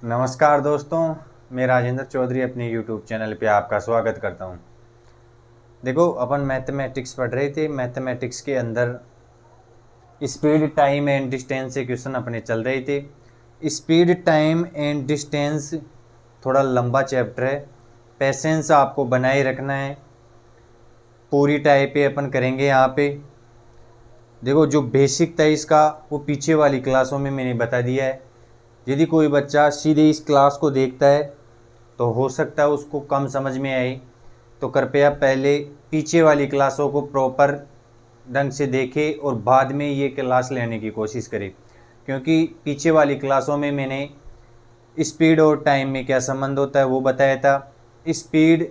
नमस्कार दोस्तों, मैं राजेंद्र चौधरी अपने यूट्यूब चैनल पे आपका स्वागत करता हूँ। देखो, अपन मैथमेटिक्स पढ़ रहे थे। मैथमेटिक्स के अंदर स्पीड, टाइम एंड डिस्टेंस से क्वेश्चन अपने चल रहे थे। स्पीड, टाइम एंड डिस्टेंस थोड़ा लंबा चैप्टर है, पेशेंस आपको बनाए रखना है। पूरी टाइप पे अपन करेंगे यहाँ पे। देखो, जो बेसिक था इसका वो पीछे वाली क्लासों में मैंने बता दिया है। यदि कोई बच्चा सीधे इस क्लास को देखता है तो हो सकता है उसको कम समझ में आए, तो कृपया पहले पीछे वाली क्लासों को प्रॉपर ढंग से देखे और बाद में ये क्लास लेने की कोशिश करे, क्योंकि पीछे वाली क्लासों में मैंने स्पीड और टाइम में क्या संबंध होता है वो बताया था। स्पीड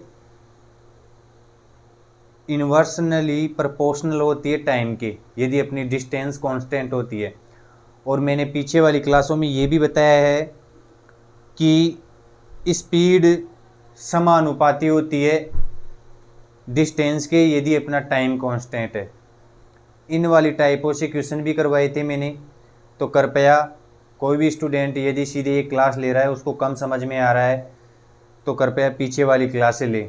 इन्वर्सनली प्रोपोर्शनल होती है टाइम के, यदि अपनी डिस्टेंस कांस्टेंट होती है। और मैंने पीछे वाली क्लासों में ये भी बताया है कि स्पीड समानुपाती होती है डिस्टेंस के, यदि अपना टाइम कांस्टेंट है। इन वाली टाइपों से क्वेश्चन भी करवाए थे मैंने, तो कृपया कोई भी स्टूडेंट यदि सीधे एक क्लास ले रहा है, उसको कम समझ में आ रहा है, तो कृपया पीछे वाली क्लासें ले।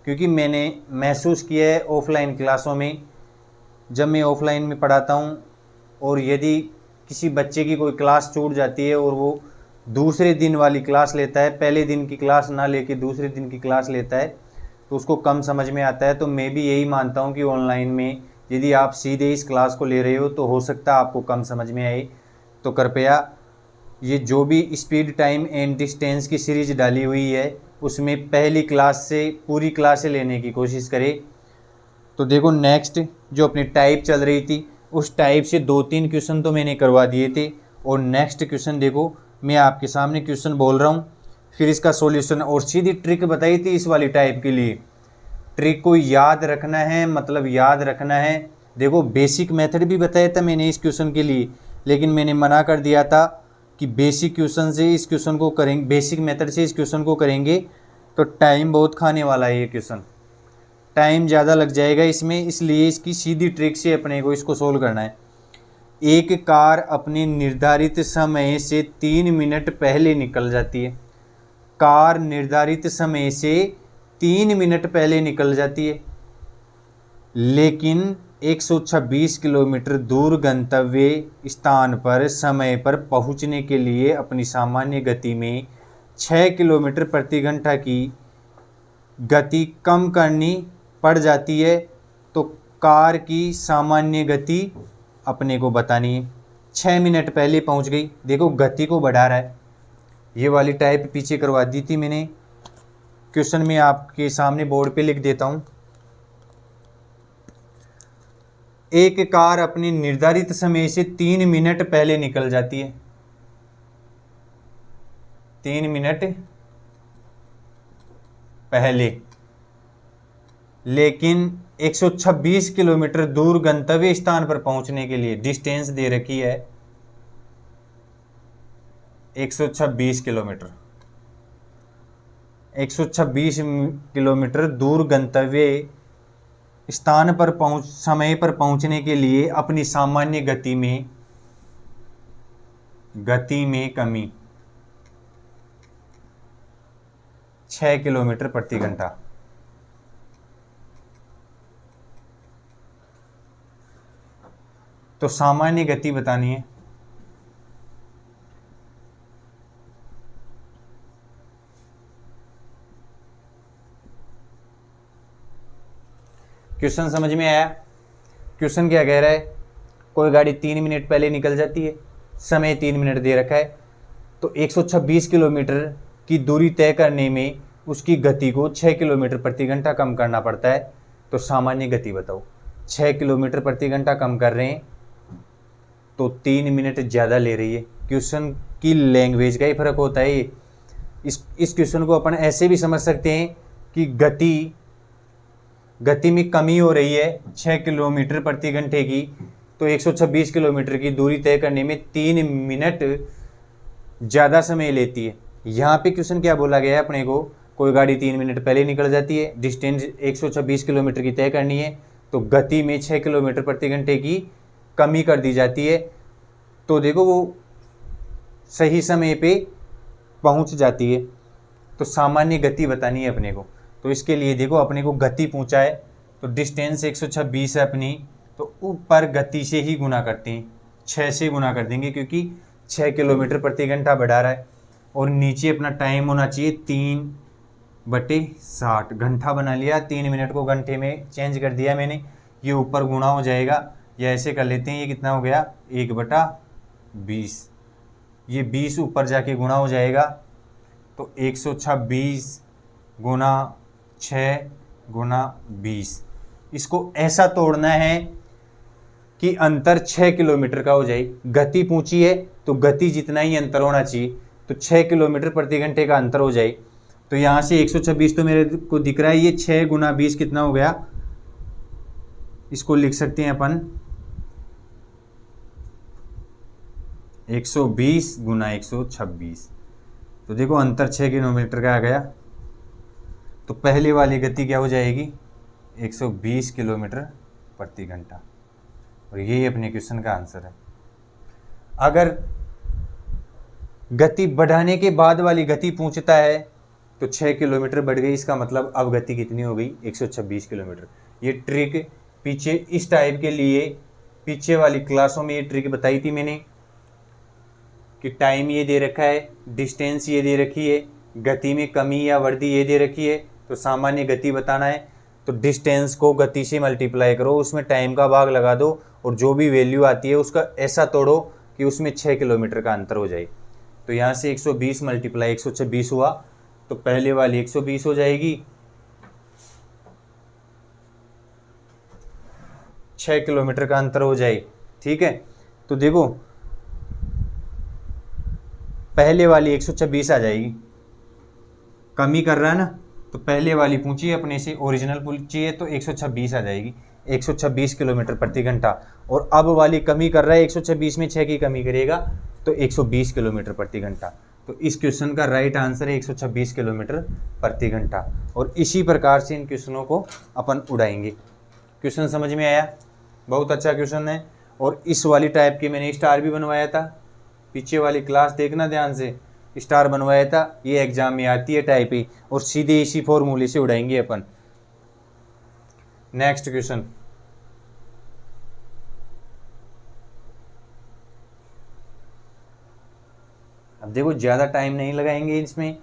क्योंकि मैंने महसूस किया है ऑफलाइन क्लासों में, जब मैं ऑफलाइन में पढ़ाता हूँ और यदि किसी बच्चे की कोई क्लास छूट जाती है और वो दूसरे दिन वाली क्लास लेता है, पहले दिन की क्लास ना लेके दूसरे दिन की क्लास लेता है, तो उसको कम समझ में आता है। तो मैं भी यही मानता हूँ कि ऑनलाइन में यदि आप सीधे इस क्लास को ले रहे हो तो हो सकता है आपको कम समझ में आए। तो कृपया ये जो भी स्पीड, टाइम एंड डिस्टेंस की सीरीज डाली हुई है उसमें पहली क्लास से पूरी क्लासें लेने की कोशिश करें। तो देखो, नेक्स्ट जो अपनी टाइप चल रही थी उस टाइप से 2-3 क्वेश्चन तो मैंने करवा दिए थे। और नेक्स्ट क्वेश्चन देखो, मैं आपके सामने क्वेश्चन बोल रहा हूँ, फिर इसका सॉल्यूशन और सीधी ट्रिक बताई थी इस वाली टाइप के लिए। ट्रिक को याद रखना है, मतलब याद रखना है। देखो, बेसिक मेथड भी बताया था मैंने इस क्वेश्चन के लिए, लेकिन मैंने मना कर दिया था कि बेसिक क्वेश्चन से इस क्वेश्चन को करेंगे, बेसिक मेथड से इस क्वेश्चन को करेंगे तो टाइम बहुत खाने वाला है। ये क्वेश्चन टाइम ज़्यादा लग जाएगा इसमें, इसलिए इसकी सीधी ट्रिक से अपने को इसको सोल्व करना है। एक कार अपने निर्धारित समय से 3 मिनट पहले निकल जाती है। कार निर्धारित समय से 3 मिनट पहले निकल जाती है, लेकिन 126 किलोमीटर दूर गंतव्य स्थान पर समय पर पहुंचने के लिए अपनी सामान्य गति में 6 किलोमीटर प्रति घंटा की गति कम करनी पड़ जाती है। तो कार की सामान्य गति अपने को बतानी है। 6 मिनट पहले पहुंच गई, देखो गति को बढ़ा रहा है। ये वाली टाइप पीछे करवा दी थी मैंने, क्वेश्चन में आपके सामने बोर्ड पे लिख देता हूं। एक कार अपने निर्धारित समय से 3 मिनट पहले निकल जाती है। 3 मिनट पहले, लेकिन 126 किलोमीटर दूर गंतव्य स्थान पर पहुंचने के लिए डिस्टेंस दे रखी है 126 किलोमीटर। 126 किलोमीटर दूर गंतव्य स्थान पर समय पर पहुंचने के लिए अपनी सामान्य गति में कमी 6 किलोमीटर प्रति घंटा। तो सामान्य गति बतानी है। क्वेश्चन समझ में आया? क्वेश्चन क्या कह रहा है, कोई गाड़ी 3 मिनट पहले निकल जाती है, समय 3 मिनट दे रखा है, तो 126 किलोमीटर की दूरी तय करने में उसकी गति को 6 किलोमीटर प्रति घंटा कम करना पड़ता है। तो सामान्य गति बताओ। 6 किलोमीटर प्रति घंटा कम कर रहे हैं तो 3 मिनट ज़्यादा ले रही है। क्वेश्चन की लैंग्वेज का ही फर्क होता है। इस क्वेश्चन को अपन ऐसे भी समझ सकते हैं कि गति में कमी हो रही है 6 किलोमीटर प्रति घंटे की, तो 126 किलोमीटर की दूरी तय करने में 3 मिनट ज़्यादा समय लेती है। यहाँ पे क्वेश्चन क्या बोला गया है अपने को, कोई गाड़ी 3 मिनट पहले निकल जाती है, डिस्टेंस 126 किलोमीटर की तय करनी है, तो गति में 6 किलोमीटर प्रति घंटे की कमी कर दी जाती है। तो देखो, वो सही समय पे पहुंच जाती है तो सामान्य गति बतानी है अपने को। तो इसके लिए देखो अपने को गति पूछा है तो डिस्टेंस 126 है अपनी, तो ऊपर गति से ही गुना करते हैं, 6 से गुना कर देंगे क्योंकि 6 किलोमीटर प्रति घंटा बढ़ा रहा है। और नीचे अपना टाइम होना चाहिए 3/60, घंटा बना लिया, 3 मिनट को घंटे में चेंज कर दिया मैंने। ये ऊपर गुणा हो जाएगा या ऐसे कर लेते हैं, ये कितना हो गया 1/20, ये 20 ऊपर जाके गुणा हो जाएगा तो 126 गुना 6 गुना 20। इसको ऐसा तोड़ना है कि अंतर 6 किलोमीटर का हो जाए। गति पूछी है तो गति जितना ही अंतर होना चाहिए, तो 6 किलोमीटर प्रति घंटे का अंतर हो जाए। तो यहाँ से 126 तो मेरे को दिख रहा है, ये 6 गुना 20 कितना हो गया, इसको लिख सकते हैं अपन 120 गुना 126। तो देखो अंतर 6 किलोमीटर का आ गया, तो पहले वाली गति क्या हो जाएगी 120 किलोमीटर प्रति घंटा। और यही अपने क्वेश्चन का आंसर है। अगर गति बढ़ाने के बाद वाली गति पूछता है तो 6 किलोमीटर बढ़ गई, इसका मतलब अब गति कितनी हो गई 126 किलोमीटर। ये ट्रिक पीछे इस टाइप के लिए पीछे वाली क्लासों में ये ट्रिक बताई थी मैंने कि टाइम ये दे रखा है, डिस्टेंस ये दे रखी है, गति में कमी या वृद्धि ये दे रखी है, तो सामान्य गति बताना है तो डिस्टेंस को गति से मल्टीप्लाई करो, उसमें टाइम का भाग लगा दो और जो भी वैल्यू आती है उसका ऐसा तोड़ो कि उसमें 6 किलोमीटर का अंतर हो जाए। तो यहाँ से 120 मल्टीप्लाई 126 हुआ तो पहले वाली 120 हो जाएगी, 6 किलोमीटर का अंतर हो जाए। ठीक है, तो देखो पहले वाली 126 आ जाएगी, कमी कर रहा है ना, तो पहले वाली पूछिए अपने से, ओरिजिनल पूछिए तो 126 आ जाएगी, 126 किलोमीटर प्रति घंटा। और अब वाली कमी कर रहा है 126 में 6 की कमी करेगा तो 120 किलोमीटर प्रति घंटा। तो इस क्वेश्चन का राइट आंसर है 126 किलोमीटर प्रति घंटा। और इसी प्रकार से इन क्वेश्चनों को अपन उड़ाएंगे। क्वेश्चन समझ में आया? बहुत अच्छा क्वेश्चन है। और इस वाली टाइप के मैंने स्टार भी बनवाया था, पीछे वाली क्लास देखना ध्यान से, स्टार बनवाया था, ये एग्जाम में आती है टाइप ही, और सीधे इसी फॉर्मूले से उड़ाएंगे अपन। नेक्स्ट क्वेश्चन, अब देखो ज़्यादा टाइम नहीं लगाएंगे इसमें,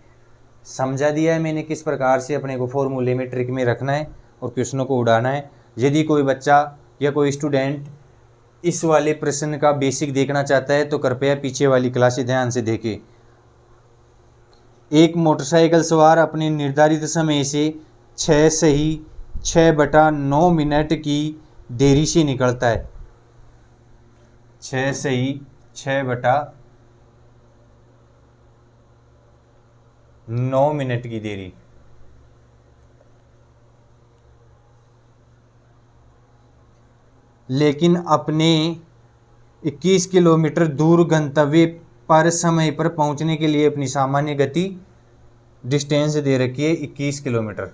समझा दिया है मैंने किस प्रकार से अपने को फॉर्मूले में ट्रिक में रखना है और क्वेश्चनों को उड़ाना है। यदि कोई बच्चा या कोई स्टूडेंट इस वाले प्रश्न का बेसिक देखना चाहता है तो कृपया पीछे वाली क्लासें ध्यान से देखें। एक मोटरसाइकिल सवार अपने निर्धारित समय से 6 सही 6/9 मिनट की देरी से निकलता है। 6 सही 6/9 मिनट की देरी। लेकिन अपने 21 किलोमीटर दूर गंतव्य पर समय पर पहुंचने के लिए अपनी सामान्य गति डिस्टेंस दे रखी है 21 किलोमीटर।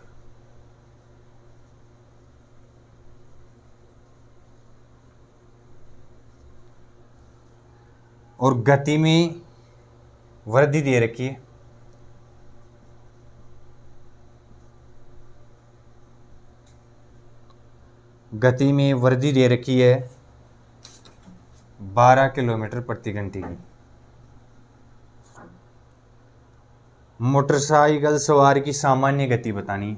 और गति में वृद्धि दे रखी है, गति में वृद्धि दे रखी है 12 किलोमीटर प्रति घंटे की। मोटरसाइकिल सवार की सामान्य गति बतानी है।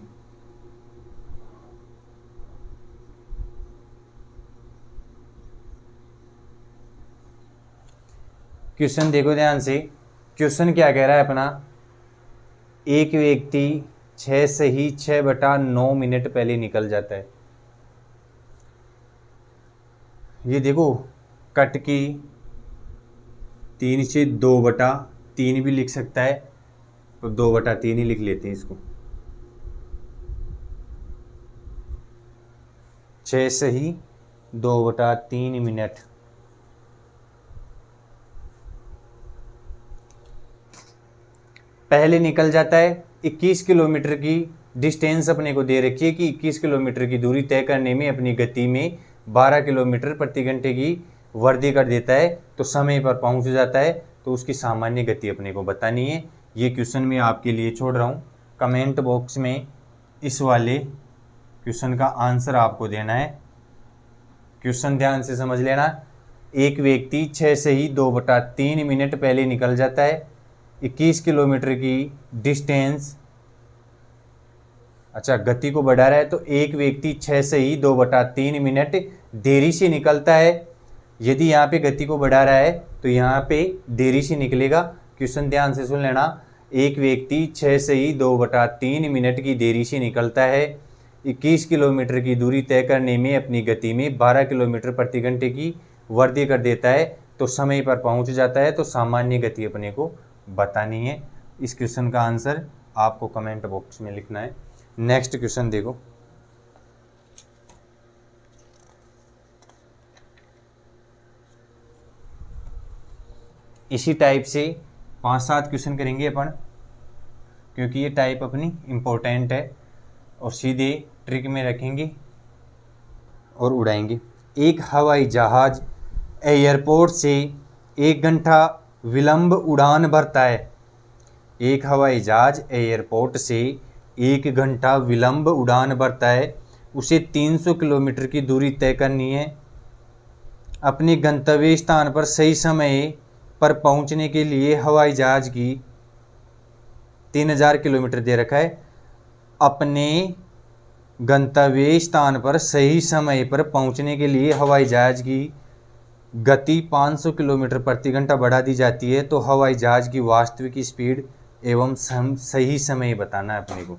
क्वेश्चन देखो ध्यान से, क्वेश्चन क्या कह रहा है अपना, एक व्यक्ति 6 सही 6/9 मिनट पहले निकल जाता है। ये देखो कट की 3 से 2/3 भी लिख सकता है, तो 2/3 ही लिख लेते हैं इसको। 6 सही 2/3 मिनट। पहले निकल जाता है, 21 किलोमीटर की डिस्टेंस अपने को दे रखी है कि 21 किलोमीटर की दूरी तय करने में अपनी गति में 12 किलोमीटर प्रति घंटे की वृद्धि कर देता है, तो समय पर पहुंच जाता है। तो उसकी सामान्य गति अपने को बतानी है ये क्वेश्चन मैं आपके लिए छोड़ रहा हूँ। कमेंट बॉक्स में इस वाले क्वेश्चन का आंसर आपको देना है। क्वेश्चन ध्यान से समझ लेना। एक व्यक्ति 6 से ही 2/3 मिनट पहले निकल जाता है। 21 किलोमीटर की डिस्टेंस, अच्छा गति को बढ़ा रहा है, तो एक व्यक्ति 6 से ही 2/3 मिनट देरी से निकलता है। यदि यहाँ पे गति को बढ़ा रहा है तो यहाँ पे देरी से निकलेगा। क्वेश्चन ध्यान से सुन लेना। एक व्यक्ति 6 से ही 2/3 मिनट की देरी से निकलता है। 21 किलोमीटर की दूरी तय करने में अपनी गति में 12 किलोमीटर प्रति घंटे की वृद्धि कर देता है, तो समय पर पहुँच जाता है। तो सामान्य गति अपने को बतानी है। इस क्वेश्चन का आंसर आपको कमेंट बॉक्स में लिखना है। नेक्स्ट क्वेश्चन देखो। इसी टाइप से 5-7 क्वेश्चन करेंगे अपन, क्योंकि ये टाइप अपनी इम्पोर्टेंट है, और सीधे ट्रिक में रखेंगे और उड़ाएंगे। एक हवाई जहाज एयरपोर्ट से 1 घंटा विलंब उड़ान भरता है। एक हवाई जहाज एयरपोर्ट से 1 घंटा विलंब उड़ान भरता है। उसे 300 किलोमीटर की दूरी तय करनी है। अपने गंतव्य स्थान पर सही समय पर पहुंचने के लिए हवाई जहाज की 3000 किलोमीटर दे रखा है। अपने गंतव्य स्थान पर सही समय पर पहुंचने के लिए हवाई जहाज की गति 500 किलोमीटर प्रति घंटा बढ़ा दी जाती है। तो हवाई जहाज की वास्तविक स्पीड एवं सही समय बताना है अपने को।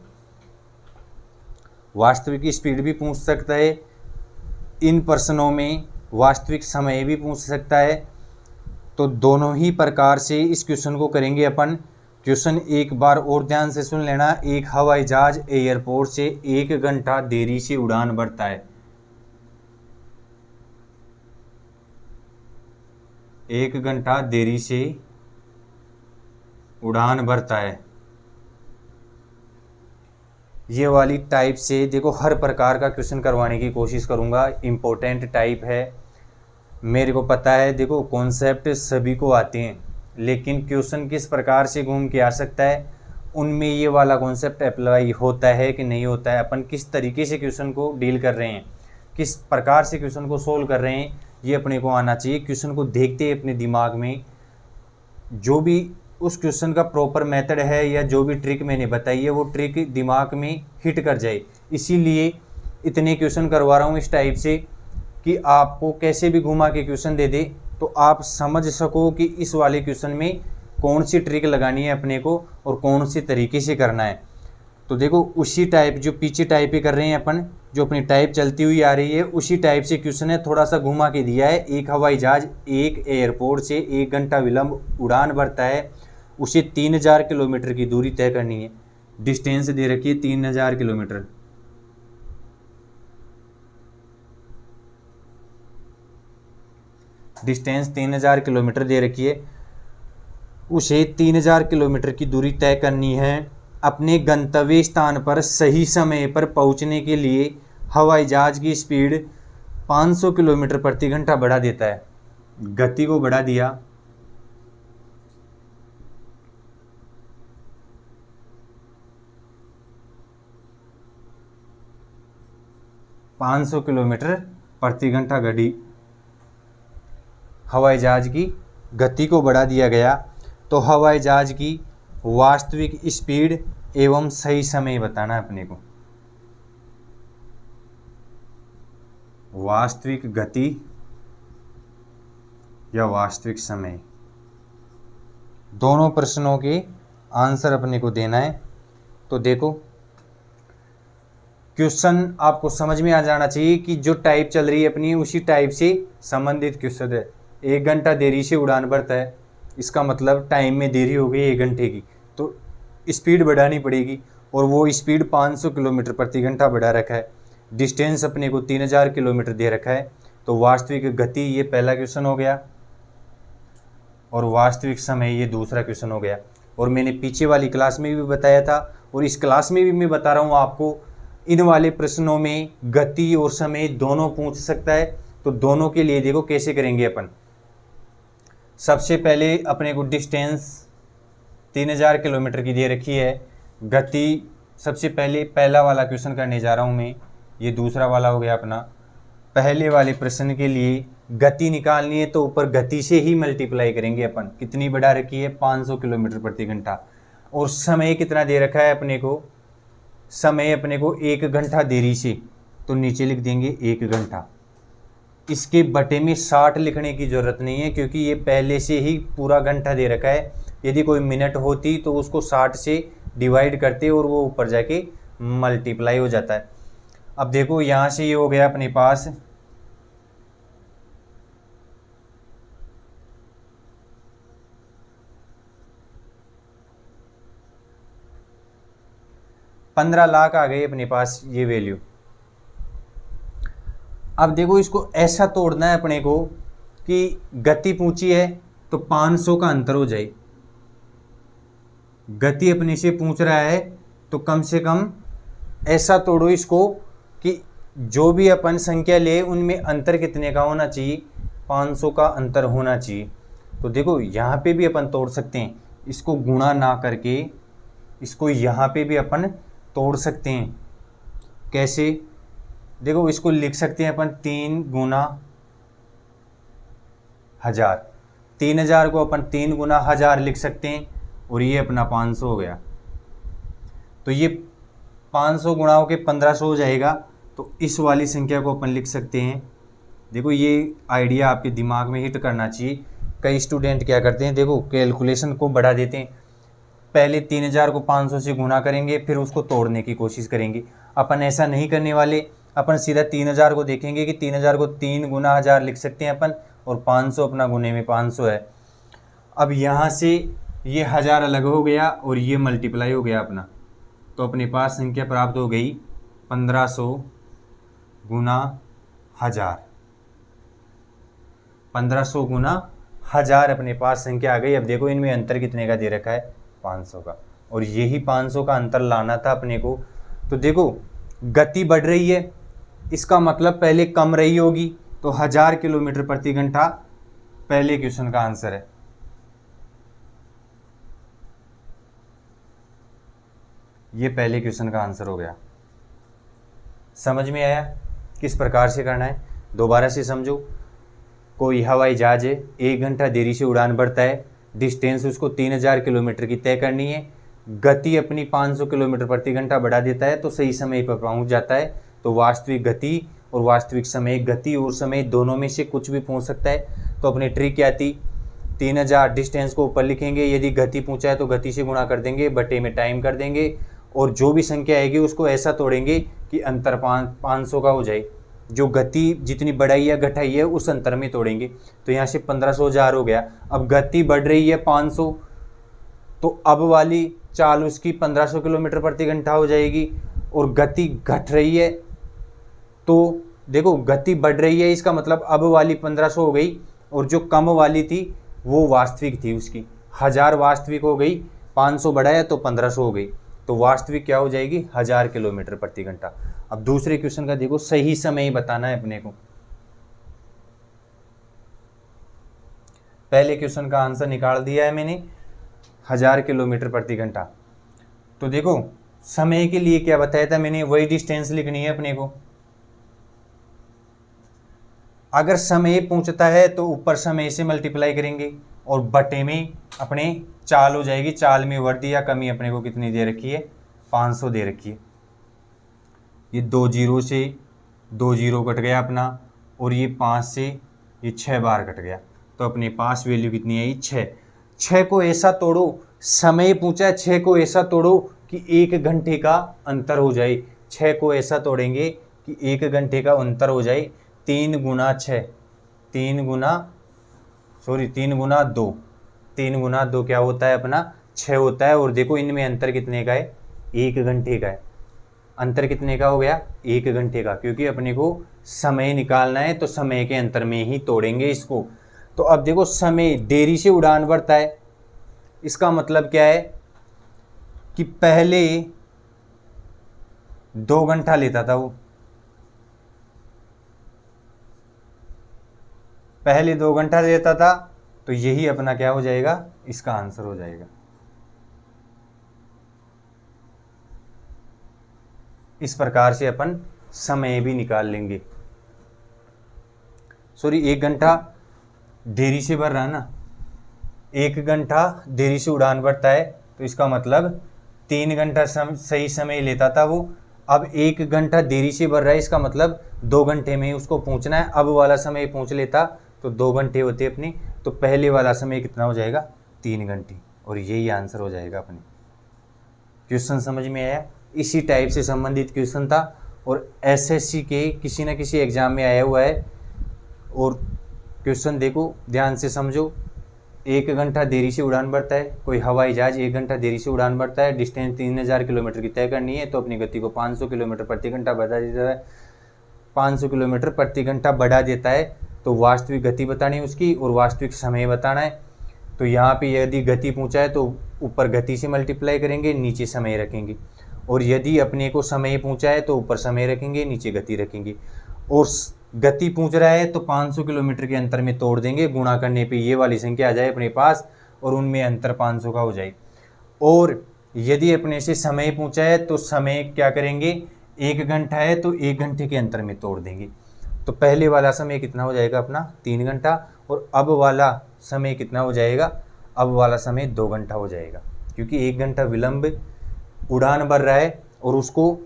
वास्तविक स्पीड भी पूछ सकता है इन प्रश्नों में, वास्तविक समय भी पूछ सकता है। तो दोनों ही प्रकार से इस क्वेश्चन को करेंगे अपन। क्वेश्चन एक बार और ध्यान से सुन लेना। एक हवाई जहाज एयरपोर्ट से 1 घंटा देरी से उड़ान भरता है। 1 घंटा देरी से उड़ान भरता है। ये वाली टाइप से देखो हर प्रकार का क्वेश्चन करवाने की कोशिश करूँगा। इम्पोर्टेंट टाइप है, मेरे को पता है। देखो कॉन्सेप्ट सभी को आते हैं, लेकिन क्वेश्चन किस प्रकार से घूम के आ सकता है, उनमें ये वाला कॉन्सेप्ट अप्लाई होता है कि नहीं होता है, अपन किस तरीके से क्वेश्चन को डील कर रहे हैं, किस प्रकार से क्वेश्चन को सोल्व कर रहे हैं, ये अपने को आना चाहिए। क्वेश्चन को देखते ही अपने दिमाग में जो भी उस क्वेश्चन का प्रॉपर मेथड है या जो भी ट्रिक मैंने बताई है वो ट्रिक दिमाग में हिट कर जाए। इसीलिए इतने क्वेश्चन करवा रहा हूँ इस टाइप से कि आपको कैसे भी घुमा के क्वेश्चन दे दे तो आप समझ सको कि इस वाले क्वेश्चन में कौन सी ट्रिक लगानी है अपने को और कौन से तरीके से करना है। तो देखो उसी टाइप जो पीछे टाइप ही कर रहे हैं अपन, जो अपनी टाइप चलती हुई आ रही है उसी टाइप से क्वेश्चन है, थोड़ा सा घुमा के दिया है। एक हवाई जहाज एक एयरपोर्ट से 1 घंटा विलंब उड़ान भरता है। उसे 3000 किलोमीटर की दूरी तय करनी है। डिस्टेंस दे रखी है 3000 किलोमीटर। डिस्टेंस 3000 किलोमीटर दे रखी है। उसे 3000 किलोमीटर की दूरी तय करनी है। अपने गंतव्य स्थान पर सही समय पर पहुंचने के लिए हवाई जहाज की स्पीड 500 किलोमीटर प्रति घंटा बढ़ा देता है। गति को बढ़ा दिया। ,500 किलोमीटर प्रति घंटा घड़ी हवाई जहाज की गति को बढ़ा दिया गया। तो हवाई जहाज की वास्तविक स्पीड एवं सही समय बताना है अपने को। वास्तविक गति या वास्तविक समय, दोनों प्रश्नों के आंसर अपने को देना है। तो देखो क्वेश्चन आपको समझ में आ जाना चाहिए कि जो टाइप चल रही है अपनी उसी टाइप से संबंधित क्वेश्चन है। 1 घंटा देरी से उड़ान भरता है, इसका मतलब टाइम में देरी हो गई 1 घंटे की, तो स्पीड बढ़ानी पड़ेगी और वो स्पीड 500 किलोमीटर प्रति घंटा बढ़ा रखा है। डिस्टेंस अपने को 3000 किलोमीटर दे रखा है। तो वास्तविक गति ये पहला क्वेश्चन हो गया और वास्तविक समय ये दूसरा क्वेश्चन हो गया। और मैंने पीछे वाली क्लास में भी बताया था और इस क्लास में भी मैं बता रहा हूँ आपको, इन वाले प्रश्नों में गति और समय दोनों पूछ सकता है। तो दोनों के लिए देखो कैसे करेंगे अपन। सबसे पहले अपने को डिस्टेंस 3000 किलोमीटर की दे रखी है। गति सबसे पहले पहला वाला क्वेश्चन करने जा रहा हूँ मैं, ये दूसरा वाला हो गया अपना। पहले वाले प्रश्न के लिए गति निकालनी है तो ऊपर गति से ही मल्टीप्लाई करेंगे अपन। कितनी बढ़ा रखी है? 500 किलोमीटर प्रति घंटा। और समय कितना दे रखा है अपने को? समय अपने को 1 घंटा देरी से, तो नीचे लिख देंगे 1 घंटा। इसके बटे में 60 लिखने की ज़रूरत नहीं है क्योंकि ये पहले से ही पूरा घंटा दे रखा है। यदि कोई मिनट होती तो उसको 60 से डिवाइड करते और वो ऊपर जाके मल्टीप्लाई हो जाता है। अब देखो यहाँ से ये हो गया अपने पास 15 लाख आ गई अपने पास ये वैल्यू। अब देखो इसको ऐसा तोड़ना है अपने को कि गति पूछी है तो 500 का अंतर हो जाए। गति अपने से पूछ रहा है तो कम से कम ऐसा तोड़ो इसको कि जो भी अपन संख्या ले उनमें अंतर कितने का होना चाहिए? 500 का अंतर होना चाहिए। तो देखो यहाँ पे भी अपन तोड़ सकते हैं, इसको गुणा ना करके इसको यहाँ पे भी अपन तोड़ सकते हैं। कैसे? देखो इसको लिख सकते हैं अपन 3 गुना 1000। 3000 को अपन 3 गुना 1000 लिख सकते हैं और ये अपना 500 हो गया। तो ये 500 गुणा होके 1500 हो जाएगा। तो इस वाली संख्या को अपन लिख सकते हैं। देखो ये आइडिया आपके दिमाग में हिट करना चाहिए। कई स्टूडेंट क्या करते हैं, देखो कैलकुलेशन को बढ़ा देते हैं। पहले 3000 को 500 से गुणा करेंगे फिर उसको तोड़ने की कोशिश करेंगे। अपन ऐसा नहीं करने वाले, अपन सीधा 3000 को देखेंगे कि 3000 को 3 गुना 1000 लिख सकते हैं अपन, और 500 अपना गुने में 500 है। अब यहाँ से ये 1000 अलग हो गया और ये मल्टीप्लाई हो गया अपना, तो अपने पास संख्या प्राप्त हो गई 1500 गुना 1000। 1500 गुना 1000 अपने पास संख्या आ गई। अब देखो इनमें अंतर कितने का दे रखा है? 500 का, और यही 500 का अंतर लाना था अपने को। तो देखो गति बढ़ रही है, इसका मतलब पहले कम रही होगी, तो 1000 किलोमीटर प्रति घंटा पहले क्वेश्चन का आंसर है। ये पहले क्वेश्चन का आंसर हो गया। समझ में आया किस प्रकार से करना है? दोबारा से समझो। कोई हवाई जहाज है, 1 घंटा देरी से उड़ान भरता है, डिस्टेंस उसको 3000 किलोमीटर की तय करनी है, गति अपनी 500 किलोमीटर प्रति घंटा बढ़ा देता है तो सही समय पर पहुंच जाता है। तो वास्तविक गति और वास्तविक समय, गति और समय दोनों में से कुछ भी पहुंच सकता है। तो अपनी ट्रिक क्या थी? 3000 डिस्टेंस को ऊपर लिखेंगे, यदि गति पूछा है तो गति से गुणा कर देंगे, बटे में टाइम कर देंगे, और जो भी संख्या आएगी उसको ऐसा तोड़ेंगे कि अंतर 500 का हो जाए। जो गति जितनी बढ़ाई या घटाई है उस अंतर में तोड़ेंगे। तो यहाँ से 1500 1000 हो गया। अब गति बढ़ रही है 500, तो अब वाली चाल उसकी 1500 किलोमीटर प्रति घंटा हो जाएगी, और गति घट रही है तो देखो गति बढ़ रही है, इसका मतलब अब वाली 1500 हो गई, और जो कम वाली थी वो वास्तविक थी उसकी। 1000 वास्तविक हो गई, 500 बढ़ाया तो 1500 हो गई, तो वास्तविक क्या हो जाएगी? 1000 किलोमीटर प्रति घंटा। अब दूसरे क्वेश्चन का देखो, सही समय बताना है अपने को। पहले क्वेश्चन का आंसर निकाल दिया है मैंने, 1000 किलोमीटर प्रति घंटा। तो देखो समय के लिए क्या बताया था मैंने? वही डिस्टेंस लिखनी है अपने को। अगर समय पूछता है तो ऊपर समय से मल्टीप्लाई करेंगे और बटे में अपने चाल हो जाएगी। चाल में वृद्धि या कमी अपने को कितनी दे रखी है? 500 दे रखी है। ये 2 जीरो से 2 जीरो कट गया अपना, और ये 5 से ये 6 बार कट गया, तो अपने पास वैल्यू कितनी आई? 6। 6 को ऐसा तोड़ो, समय पूछा है, 6 को ऐसा तोड़ो कि 1 घंटे का अंतर हो जाए। 6 को ऐसा तोड़ेंगे कि 1 घंटे का अंतर हो जाए। 3 गुना 6, 3 गुना 2, 3 गुना 2 क्या होता है अपना? 6 होता है। और देखो इनमें अंतर कितने का है? 1 घंटे का है। अंतर कितने का हो गया? 1 घंटे का, क्योंकि अपने को समय निकालना है तो समय के अंतर में ही तोड़ेंगे इसको। तो अब देखो समय देरी से उड़ान भरता है, इसका मतलब क्या है कि पहले 2 घंटा लेता था वो, पहले 2 घंटा लेता था, तो यही अपना क्या हो जाएगा? इसका आंसर हो जाएगा। इस प्रकार से अपन समय भी निकाल लेंगे। सॉरी, 1 घंटा देरी से भर रहा है ना, 1 घंटा देरी से उड़ान भरता है, तो इसका मतलब 3 घंटा सही समय लेता था वो, अब 1 घंटा देरी से भर रहा है, इसका मतलब 2 घंटे में ही उसको पहुंचना है। अब वाला समय पहुंच लेता तो 2 घंटे होते अपनी, तो पहले वाला समय कितना हो जाएगा, 3 घंटे, और यही आंसर हो जाएगा अपने। क्वेश्चन समझ में आया? इसी टाइप से संबंधित क्वेश्चन था और एसएससी के किसी न किसी एग्जाम में आया हुआ है। और क्वेश्चन देखो, ध्यान से समझो। 1 घंटा देरी से उड़ान भरता है, कोई हवाई जहाज 1 घंटा देरी से उड़ान भरता है, डिस्टेंस 3000 किलोमीटर की तय करनी है, तो अपनी गति को 500 किलोमीटर प्रति घंटा बढ़ा देता है। 500 किलोमीटर प्रति घंटा बढ़ा देता है, तो वास्तविक गति बतानी है उसकी और वास्तविक समय बताना है। तो यहाँ पे यदि गति पूछा है तो ऊपर गति से मल्टीप्लाई करेंगे, नीचे समय रखेंगे, और यदि अपने को समय पूछा है तो ऊपर समय रखेंगे, नीचे गति रखेंगे। और गति पूछ रहा है तो 500 किलोमीटर के अंतर में तोड़ देंगे, गुणा करने पे ये वाली संख्या आ जाए अपने पास और उनमें अंतर 500 का हो जाए। और यदि अपने से समय पूछा है तो समय क्या करेंगे, 1 घंटा है तो 1 घंटे के अंतर में तोड़ देंगे। तो पहले वाला समय कितना हो जाएगा अपना, 3 घंटा, और अब वाला समय कितना हो जाएगा, अब वाला समय 2 घंटा हो जाएगा, क्योंकि 1 घंटा विलंब उड़ान भर रहा है और उसको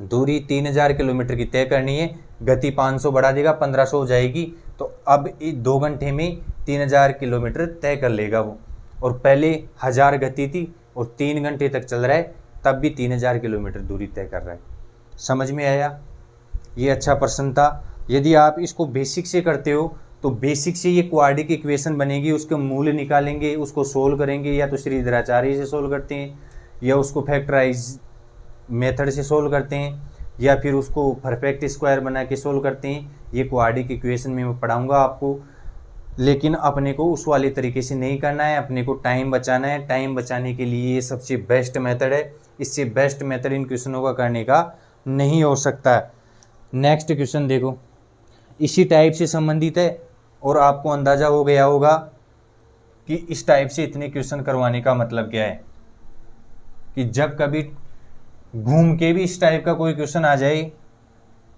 दूरी 3000 किलोमीटर की तय करनी है। गति 500 बढ़ा देगा, 1500 हो जाएगी, तो अब 2 घंटे में 3000 किलोमीटर तय कर लेगा वो। और पहले 1000 गति थी और 3 घंटे तक चल रहा है, तब भी 3000 किलोमीटर दूरी तय कर रहा है। समझ में आया? ये अच्छा प्रश्न था। यदि आप इसको बेसिक से करते हो तो बेसिक से ये क्वाड्रेटिक इक्वेशन बनेगी, उसके मूल्य निकालेंगे, उसको सोल्व करेंगे, या तो श्रीधराचार्य से सोल्व करते हैं, या उसको फैक्टराइज मेथड से सोल्व करते हैं, या फिर उसको परफेक्ट स्क्वायर बना के सोल्व करते हैं। ये क्वाड्रेटिक इक्वेशन में मैं पढ़ाऊंगा आपको, लेकिन अपने को उस वाले तरीके से नहीं करना है, अपने को टाइम बचाना है। टाइम बचाने के लिए ये सबसे बेस्ट मेथड है, इससे बेस्ट मेथड इन क्वेश्चनों का करने का नहीं हो सकता। नेक्स्ट क्वेश्चन देखो, इसी टाइप से संबंधित है और आपको अंदाज़ा हो गया होगा कि इस टाइप से इतने क्वेश्चन करवाने का मतलब क्या है। कि जब कभी घूम के भी इस टाइप का कोई क्वेश्चन आ जाए,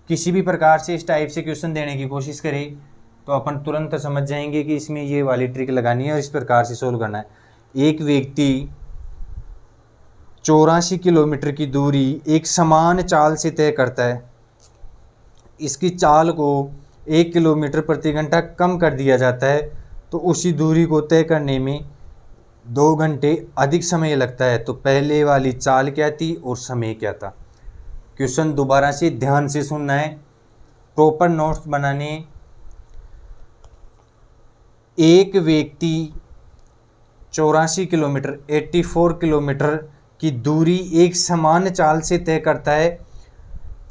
किसी भी प्रकार से इस टाइप से क्वेश्चन देने की कोशिश करें, तो अपन तुरंत समझ जाएंगे कि इसमें ये वाली ट्रिक लगानी है और इस प्रकार से सोल्व करना है। एक व्यक्ति 84 किलोमीटर की दूरी एक समान चाल से तय करता है। इसकी चाल को 1 किलोमीटर प्रति घंटा कम कर दिया जाता है, तो उसी दूरी को तय करने में 2 घंटे अधिक समय लगता है। तो पहले वाली चाल क्या थी और समय क्या था? क्वेश्चन दोबारा से ध्यान से सुनना है, प्रॉपर नोट्स बनाने। एक व्यक्ति 84 किलोमीटर 84 किलोमीटर की दूरी एक समान चाल से तय करता है।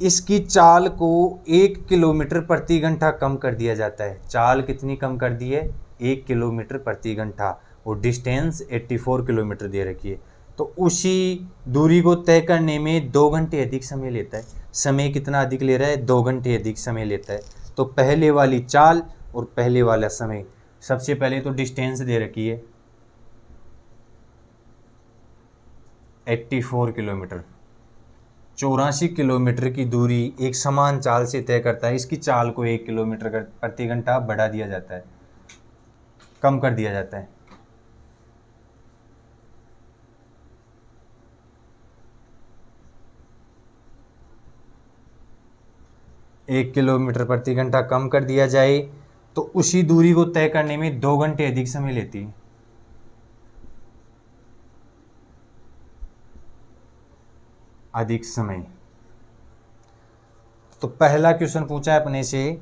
इसकी चाल को 1 किलोमीटर प्रति घंटा कम कर दिया जाता है। चाल कितनी कम कर दी है? 1 किलोमीटर प्रति घंटा, और डिस्टेंस 84 किलोमीटर दे रखी है। तो उसी दूरी को तय करने में 2 घंटे अधिक समय लेता है। समय कितना अधिक ले रहा है? 2 घंटे अधिक समय लेता है। तो पहले वाली चाल और पहले वाला समय, सबसे पहले तो डिस्टेंस दे रखी है 84 किलोमीटर। 84 किलोमीटर की दूरी एक समान चाल से तय करता है। इसकी चाल को 1 किलोमीटर प्रति घंटा बढ़ा दिया जाता है, कम कर दिया जाता है। एक किलोमीटर प्रति घंटा कम कर दिया जाए तो उसी दूरी को तय करने में 2 घंटे अधिक समय लेती है। अधिक समय। तो पहला क्वेश्चन पूछा है अपने से,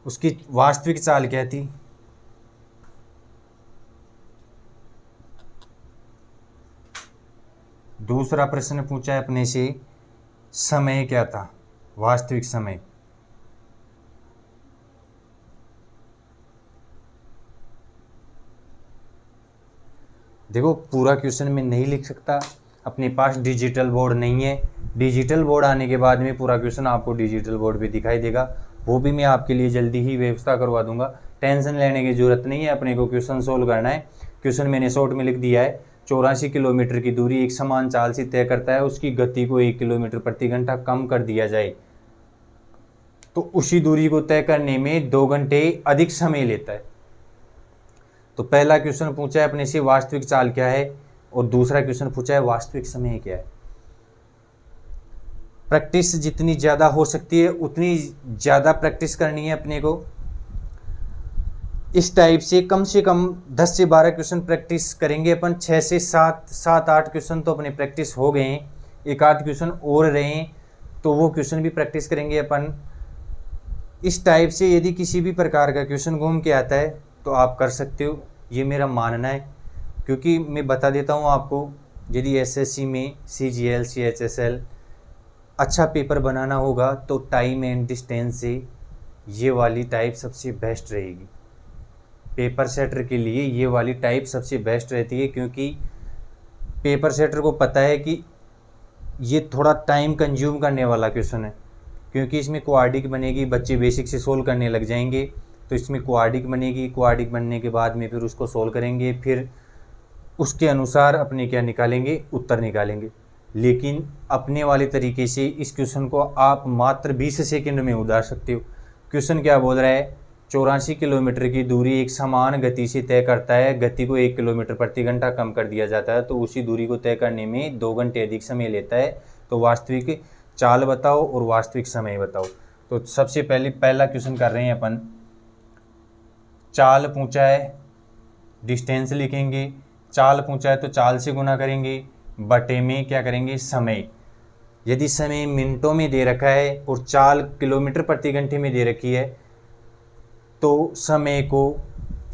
उसकी वास्तविक चाल क्या थी? दूसरा प्रश्न पूछा है अपने से, समय क्या था? वास्तविक समय। देखो, पूरा क्वेश्चन मैं नहीं लिख सकता, अपने पास डिजिटल बोर्ड नहीं है। डिजिटल बोर्ड आने के बाद में पूरा क्वेश्चन आपको डिजिटल बोर्ड पे दिखाई देगा, वो भी मैं आपके लिए जल्दी ही व्यवस्था करवा दूंगा। टेंशन लेने की ज़रूरत नहीं है, अपने को क्वेश्चन सोल्व करना है। क्वेश्चन मैंने शॉर्ट में लिख दिया है, 84 किलोमीटर की दूरी एक समान चाल से तय करता है, उसकी गति को 1 किलोमीटर प्रति घंटा कम कर दिया जाए तो उसी दूरी को तय करने में 2 घंटे अधिक समय लेता है। तो पहला क्वेश्चन पूछा है अपने से वास्तविक चाल क्या है, और दूसरा क्वेश्चन पूछा है वास्तविक समय क्या है। प्रैक्टिस जितनी ज़्यादा हो सकती है उतनी ज़्यादा प्रैक्टिस करनी है अपने को। इस टाइप से कम 10 से 12 क्वेश्चन प्रैक्टिस करेंगे अपन। 6 से 7-8 क्वेश्चन तो अपने प्रैक्टिस हो गए हैं, एक आध क्वेश्चन और रहे तो वो क्वेश्चन भी प्रैक्टिस करेंगे अपन। इस टाइप से यदि किसी भी प्रकार का क्वेश्चन घूम के आता है तो आप कर सकते हो, ये मेरा मानना है। क्योंकि मैं बता देता हूँ आपको, यदि एसएससी में CGL CHSL अच्छा पेपर बनाना होगा तो टाइम एंड डिस्टेंस से ये वाली टाइप सबसे बेस्ट रहेगी। पेपर सेटर के लिए ये वाली टाइप सबसे बेस्ट रहती है, क्योंकि पेपर सेटर को पता है कि ये थोड़ा टाइम कंज्यूम करने वाला क्वेश्चन है, क्योंकि इसमें क्वाड्रिक बनेगी, बच्चे बेसिक से सोल्व करने लग जाएंगे तो इसमें क्वाड्रिक बनेगी, क्वाड्रिक बनने के बाद में फिर उसको सोल्व करेंगे, फिर उसके अनुसार अपने क्या निकालेंगे, उत्तर निकालेंगे। लेकिन अपने वाले तरीके से इस क्वेश्चन को आप मात्र 20 सेकंड में उतार सकते हो। क्वेश्चन क्या बोल रहा है, 84 किलोमीटर की दूरी एक समान गति से तय करता है, गति को 1 किलोमीटर प्रति घंटा कम कर दिया जाता है तो उसी दूरी को तय करने में 2 घंटे अधिक समय लेता है। तो वास्तविक चाल बताओ और वास्तविक समय बताओ। तो सबसे पहले पहला क्वेश्चन कर रहे हैं अपन। चाल पूछा है, डिस्टेंस लिखेंगे, चाल पूछा है तो चाल से गुना करेंगे, बटे में क्या करेंगे, समय। यदि समय मिनटों में दे रखा है और चाल किलोमीटर प्रति घंटे में दे रखी है तो समय को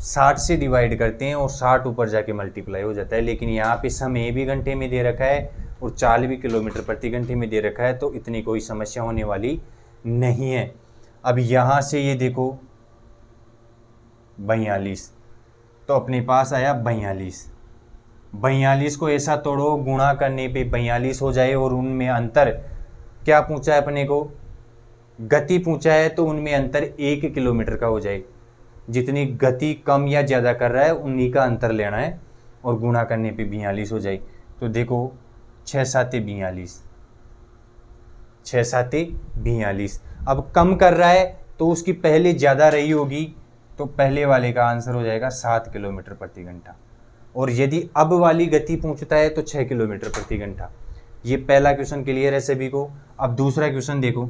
60 से डिवाइड करते हैं और 60 ऊपर जाके मल्टीप्लाई हो जाता है। लेकिन यहाँ पे समय भी घंटे में दे रखा है और चाल भी किलोमीटर प्रति घंटे में दे रखा है, तो इतनी कोई समस्या होने वाली नहीं है। अब यहाँ से ये देखो 42, तो अपने पास आया 42। 42 को ऐसा तोड़ो, गुणा करने पे 42 हो जाए और उनमें अंतर क्या पूछा है अपने को, गति पूछा है तो उनमें अंतर 1 किलोमीटर का हो जाए। जितनी गति कम या ज़्यादा कर रहा है उन्हीं का अंतर लेना है और गुणा करने पे 42 हो जाए। तो देखो 6 7 42, 6 7 42। अब कम कर रहा है तो उसकी पहले ज़्यादा रही होगी तो पहले वाले का आंसर हो जाएगा 7 किलोमीटर प्रति घंटा। और यदि अब वाली गति पूछता है तो 6 किलोमीटर प्रति घंटा। ये पहला क्वेश्चन क्लियर है सभी को। अब दूसरा क्वेश्चन देखो,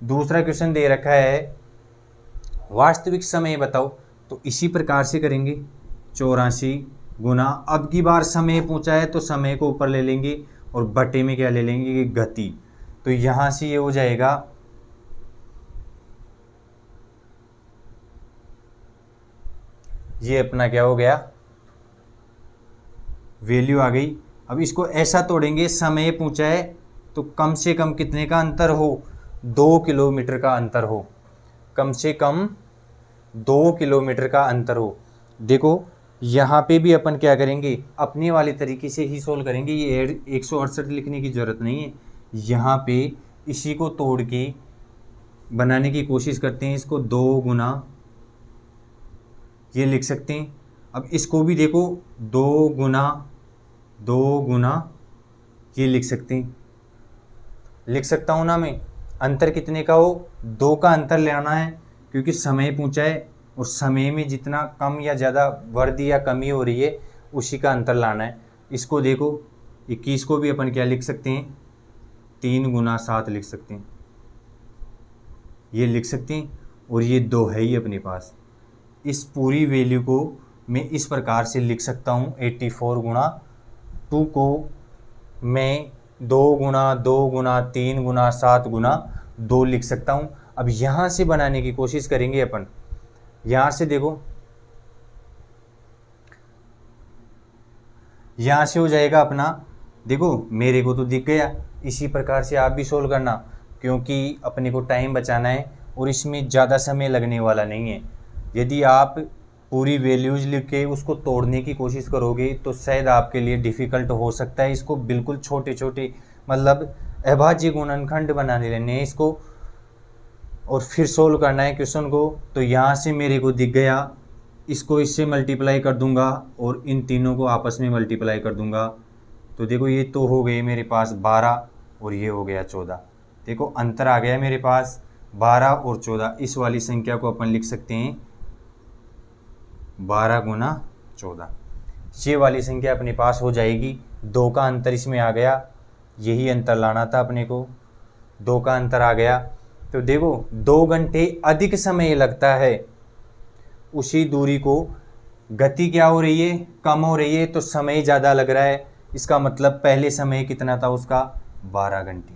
दूसरा क्वेश्चन दे रखा है वास्तविक समय बताओ, तो इसी प्रकार से करेंगे। 84 गुना, अब की बार समय पूछा है तो समय को ऊपर ले लेंगे और बटे में क्या ले लेंगे कि गति। तो यहाँ से ये हो जाएगा ये अपना क्या हो गया, वैल्यू आ गई। अब इसको ऐसा तोड़ेंगे, समय पूछा है तो कम से कम कितने का अंतर हो, 2 किलोमीटर का अंतर हो, कम से कम 2 किलोमीटर का अंतर हो। देखो यहाँ पे भी अपन क्या करेंगे, अपने वाले तरीके से ही सोल्व करेंगे। ये 168 लिखने की ज़रूरत नहीं है, यहाँ पे इसी को तोड़ के बनाने की कोशिश करते हैं। इसको 2 गुना ये लिख सकते हैं। अब इसको भी देखो 2 गुना ये लिख सकते हैं, लिख सकता हूँ ना मैं। अंतर कितने का हो, 2 का अंतर लेना है, क्योंकि समय पूछा है और समय में जितना कम या ज़्यादा वृद्धि या कमी हो रही है उसी का अंतर लाना है। इसको देखो 21 को भी अपन क्या लिख सकते हैं, 3 गुना 7 लिख सकते हैं, ये लिख सकते हैं। और ये 2 है ही अपने पास। इस पूरी वैल्यू को मैं इस प्रकार से लिख सकता हूँ, 84 गुना 2 को मैं 2 गुना 3 गुना 7 गुना 2 लिख सकता हूँ। अब यहाँ से बनाने की कोशिश करेंगे अपन। यहाँ से देखो, यहाँ से हो जाएगा अपना, देखो मेरे को तो दिख गया। इसी प्रकार से आप भी सोल्व करना, क्योंकि अपने को टाइम बचाना है और इसमें ज़्यादा समय लगने वाला नहीं है। यदि आप पूरी वैल्यूज लिख के उसको तोड़ने की कोशिश करोगे तो शायद आपके लिए डिफ़िकल्ट हो सकता है। इसको बिल्कुल छोटे छोटे मतलब अभाज्य गुणनखंड बनाने लेने हैं इसको और फिर सोल्व करना है क्वेश्चन को। तो यहाँ से मेरे को दिख गया इसको इससे मल्टीप्लाई कर दूंगा और इन तीनों को आपस में मल्टीप्लाई कर दूंगा। तो देखो ये तो हो गए मेरे पास 12 और ये हो गया 14। देखो अंतर आ गया मेरे पास 12 और 14। इस वाली संख्या को अपन लिख सकते हैं 12 गुना 14। ये वाली संख्या अपने पास हो जाएगी। 2 का अंतर इसमें आ गया, यही अंतर लाना था अपने को। 2 का अंतर आ गया तो देखो 2 घंटे अधिक समय लगता है उसी दूरी को। गति क्या हो रही है, कम हो रही है, तो समय ज़्यादा लग रहा है। इसका मतलब पहले समय कितना था उसका 12 घंटे।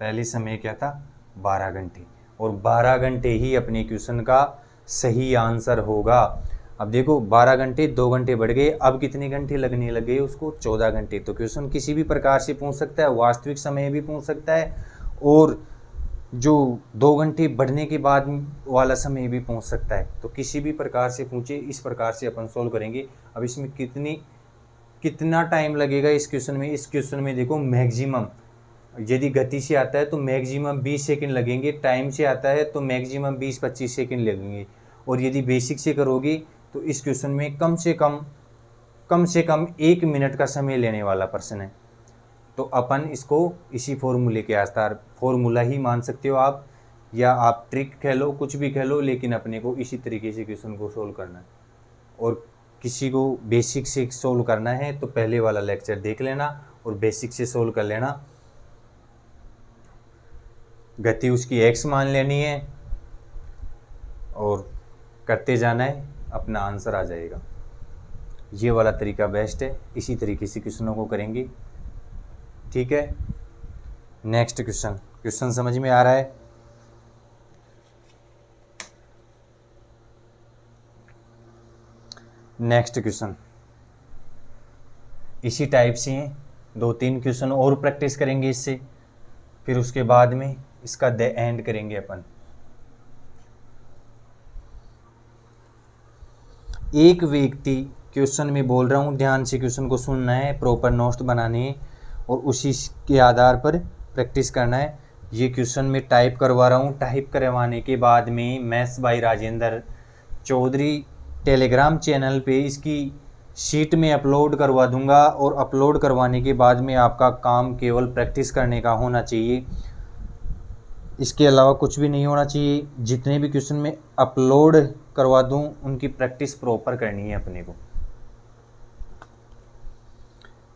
पहले समय क्या था 12 घंटे, और 12 घंटे ही अपने क्वेश्चन का सही आंसर होगा। अब देखो 12 घंटे 2 घंटे बढ़ गए, अब कितने घंटे लगने लगे उसको 14 घंटे। तो क्वेश्चन किसी भी प्रकार से पूछ सकता है, वास्तविक समय भी पूछ सकता है और जो 2 घंटे बढ़ने के बाद वाला समय भी पूछ सकता है। तो किसी भी प्रकार से पूछे, इस प्रकार से अपन सोल्व करेंगे। अब इसमें कितना टाइम लगेगा इस क्वेश्चन में। इस क्वेश्चन में देखो मैक्सिमम, यदि गति से आता है तो मैक्सिमम 20 सेकंड लगेंगे, टाइम से आता है तो मैक्सिमम 20-25 सेकंड लगेंगे, और यदि बेसिक से करोगे तो इस क्वेश्चन में कम से कम 1 मिनट का समय लेने वाला प्रश्न है। तो अपन इसको इसी फॉर्मूले के आधार, फॉर्मूला ही मान सकते हो आप, या आप ट्रिक कह लो, कुछ भी कह लो, लेकिन अपने को इसी तरीके से क्वेश्चन को सोल्व करना है। और किसी को बेसिक से सोल्व करना है तो पहले वाला लेक्चर देख लेना और बेसिक से सोल्व कर लेना। गति उसकी x मान लेनी है और करते जाना है, अपना आंसर आ जाएगा। ये वाला तरीका बेस्ट है, इसी तरीके से क्वेश्चनों को करेंगे। ठीक है, नेक्स्ट क्वेश्चन समझ में आ रहा है। नेक्स्ट क्वेश्चन इसी टाइप से हैं, 2-3 क्वेश्चन और प्रैक्टिस करेंगे इससे, फिर उसके बाद में इसका द एंड करेंगे अपन। एक व्यक्ति, क्वेश्चन में बोल रहा हूँ, ध्यान से क्वेश्चन को सुनना है, प्रॉपर नोट्स बनाने हैं और उसी के आधार पर प्रैक्टिस करना है। ये क्वेश्चन में टाइप करवा रहा हूँ। टाइप करवाने के बाद में maths by Rajendra Chaudhary Telegram channel पे इसकी शीट में अपलोड करवा दूंगा, और अपलोड करवाने के बाद में आपका काम केवल प्रैक्टिस करने का होना चाहिए, इसके अलावा कुछ भी नहीं होना चाहिए। जितने भी क्वेश्चन में अपलोड करवा दूं उनकी प्रैक्टिस प्रॉपर करनी है अपने को।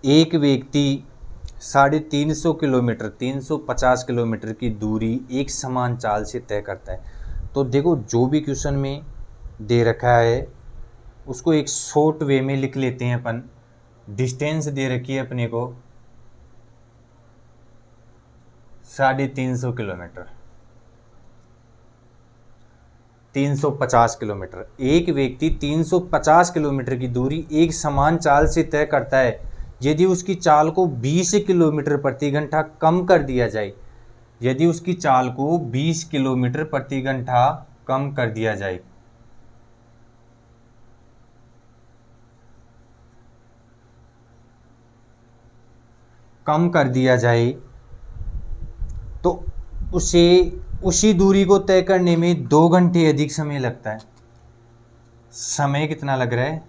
एक व्यक्ति 350 किलोमीटर 350 किलोमीटर की दूरी एक समान चाल से तय करता है। तो देखो जो भी क्वेश्चन में दे रखा है उसको एक शॉर्ट वे में लिख लेते हैं अपन। डिस्टेंस दे रखी है अपने को 350 किलोमीटर, 350 किलोमीटर। एक व्यक्ति 350 किलोमीटर की दूरी एक समान चाल से तय करता है। यदि उसकी चाल को 20 किलोमीटर प्रति घंटा कम कर दिया जाए, यदि उसकी चाल को 20 किलोमीटर प्रति घंटा कम कर दिया जाए, तो उसे उसी दूरी को तय करने में 2 घंटे अधिक समय लगता है। समय कितना लग रहा है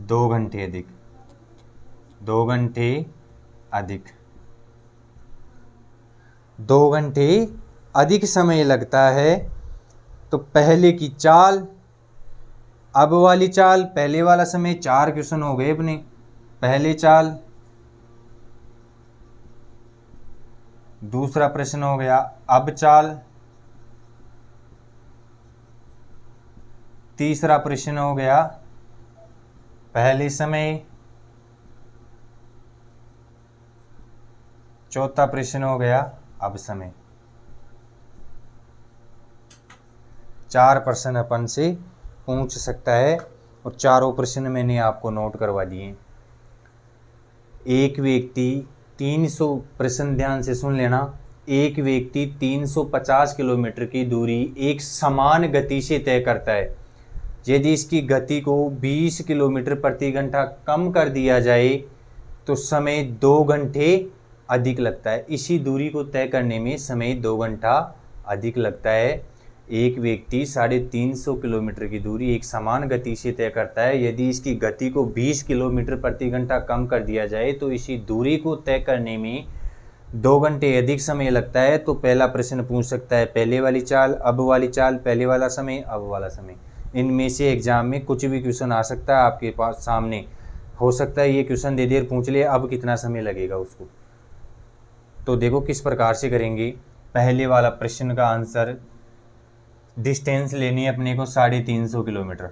2 घंटे अधिक, 2 घंटे अधिक, 2 घंटे अधिक समय लगता है। तो पहले की चाल, अब वाली चाल, पहले वाला समय, 4 क्वेश्चन हो गए अपने। पहले चाल, दूसरा प्रश्न हो गया अब चाल, तीसरा प्रश्न हो गया पहले समय, चौथा प्रश्न हो गया अब समय। 4 प्रश्न अपन से पूछ सकता है और चारों प्रश्न मैंने आपको नोट करवा दिए। एक व्यक्ति 300, प्रश्न ध्यान से सुन लेना, एक व्यक्ति 350 किलोमीटर की दूरी एक समान गति से तय करता है। यदि इसकी गति को 20 किलोमीटर प्रति घंटा कम कर दिया जाए तो समय 2 घंटे अधिक लगता है। इसी दूरी को तय करने में समय 2 घंटा अधिक लगता है। एक व्यक्ति 350 किलोमीटर की दूरी एक समान गति से तय करता है। यदि इसकी गति को 20 किलोमीटर प्रति घंटा कम कर दिया जाए तो इसी दूरी को तय करने में 2 घंटे अधिक समय लगता है। तो पहला प्रश्न पूछ सकता है पहले वाली चाल, अब वाली चाल, पहले वाला समय, अब वाला समय। इनमें से एग्जाम में कुछ भी क्वेश्चन आ सकता है आपके पास सामने। हो सकता है ये क्वेश्चन दे देर पूछ ले अब कितना समय लगेगा उसको। तो देखो किस प्रकार से करेंगे। पहले वाला प्रश्न का आंसर, डिस्टेंस लेनी है अपने को 350 किलोमीटर।